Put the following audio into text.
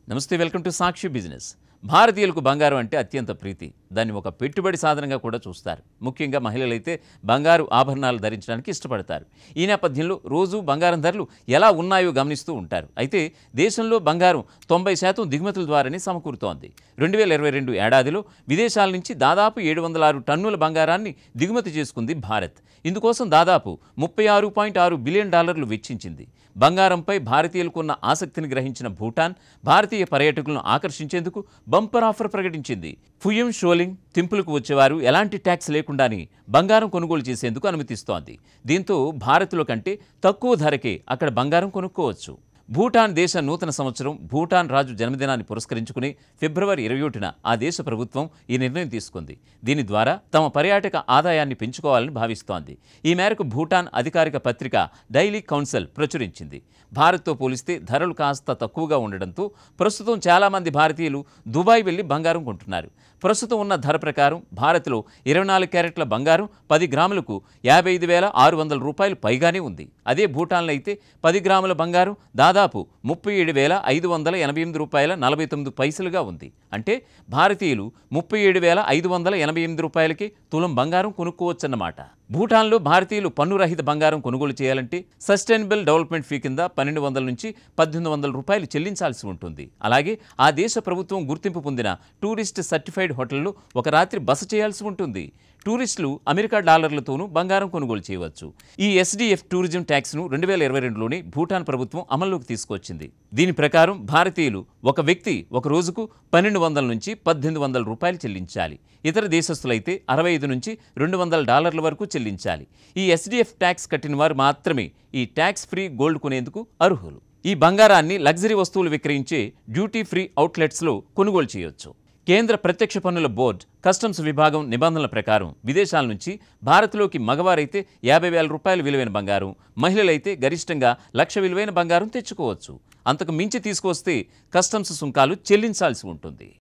నమస్తే, welcome to Sakshi business. భారతీయులకు బంగారం అంటే అత్యంత ప్రీతి. దాన్ని ఒక పెట్టుబడి సాధనంగా కూడా చూస్తారు. ముఖ్యంగా మహిళలైతే బంగారు ఆభరణాలు ధరించడానికి ఇష్టపడతారు. ఈ నేపథ్యంలో రోజు బంగారం ధరలు ఎలా ఉన్నాయో గమనిస్తూ ఉంటారు. అయితే దేశంలో బంగారం 90% దిగుమతుల ద్వారానే సమకూరుతోంది. 2022 ఏడాదిలో విదేశాల నుంచి దాదాపు 706 టన్నుల బంగారాన్ని దిగుమతి చేసుకుంది భారత్. ఇందుకోసం దాదాపు $36.6 బిలియన్ వెచ్చించింది. బంగారంపై భారతీయులకు ఉన్న ఆసక్తిని గ్రహించిన భూటాన్ భారతీయ పర్యాటకులను ఆకర్షించేందుకు బంపర్ ఆఫర్ ప్రకటించింది. ఫుయం షోలింగ్ తింపులకు వచ్చేవారు ఎలాంటి ట్యాక్స్ లేకుండానే బంగారం కొనుగోలు చేసేందుకు అనుమతిస్తోంది. దీంతో భారత్లో కంటే తక్కువ ధరకే అక్కడ బంగారం కొనుక్కోవచ్చు. భూటాన్ దేశ నూతన సంవత్సరం భూటాన్ రాజు జన్మదినాన్ని పురస్కరించుకుని ఫిబ్రవరి 21న ఆ దేశ ప్రభుత్వం ఈ నిర్ణయం తీసుకుంది. దీని ద్వారా తమ పర్యాటక ఆదాయాన్ని పెంచుకోవాలని భావిస్తోంది. ఈ మేరకు భూటాన్ అధికారిక పత్రిక డైలీ కౌన్సిల్ ప్రచురించింది. భారత్తో పోలిస్తే ధరలు కాస్త తక్కువగా ఉండడంతో ప్రస్తుతం చాలామంది భారతీయులు దుబాయ్ వెళ్లి బంగారం కొంటున్నారు. ప్రస్తుతం ఉన్న ధర ప్రకారం భారత్లో 24 క్యారెట్ల బంగారం 10 గ్రాములకు $55,600 పైగానే ఉంది. అదే భూటాన్లో అయితే 10 గ్రాముల బంగారం దాదాపు $37,588.49 ఉంది. అంటే భారతీయులు $37,588కి తులం బంగారం కొనుక్కోవచ్చన్నమాట. భూటాన్లో భారతీయులు పన్నురహిత బంగారం కొనుగోలు చేయాలంటే సస్టైనబుల్ డెవలప్మెంట్ ఫీ కింద $1,200 నుంచి $1,800 చెల్లించాల్సి ఉంటుంది. అలాగే ఆ దేశ ప్రభుత్వం గుర్తింపు పొందిన టూరిస్ట్ సర్టిఫైడ్ హోటల్లో ఒక రాత్రి బస చేయాల్సి ఉంటుంది. టూరిస్టులు అమెరికా డాలర్లతోనూ బంగారం కొనుగోలు చేయవచ్చు. ఈ ఎస్డిఎఫ్ టూరిజం ట్యాక్స్ను 2022లోనే భూటాన్ ప్రభుత్వం అమల్లోకి తీసుకొచ్చింది. దీని ప్రకారం భారతీయులు ఒక వ్యక్తి ఒక రోజుకు $1,200 నుంచి $1,800 చెల్లించాలి. ఇతర దేశస్తులైతే $65 నుంచి $200 వరకు చెల్లించాలి. ఈ ఎస్డిఎఫ్ ట్యాక్స్ కట్టిన వారు మాత్రమే ఈ ట్యాక్స్ ఫ్రీ గోల్డ్ కొనేందుకు అర్హులు. ఈ బంగారాన్ని లగ్జరీ వస్తువులు విక్రయించే డ్యూటీ ఫ్రీ అవుట్లెట్స్లో కొనుగోలు చేయవచ్చు. కేంద్ర ప్రత్యక్ష పన్నుల బోర్డు కస్టమ్స్ విభాగం నిబంధనల ప్రకారం విదేశాల నుంచి భారత్లోకి మగవారైతే $50,000 విలువైన బంగారం, మహిళలైతే గరిష్టంగా $1,00,000 విలువైన బంగారం తెచ్చుకోవచ్చు. అంతకు మించి తీసుకొస్తే కస్టమ్స్ సుంకాలు చెల్లించాల్సి ఉంటుంది.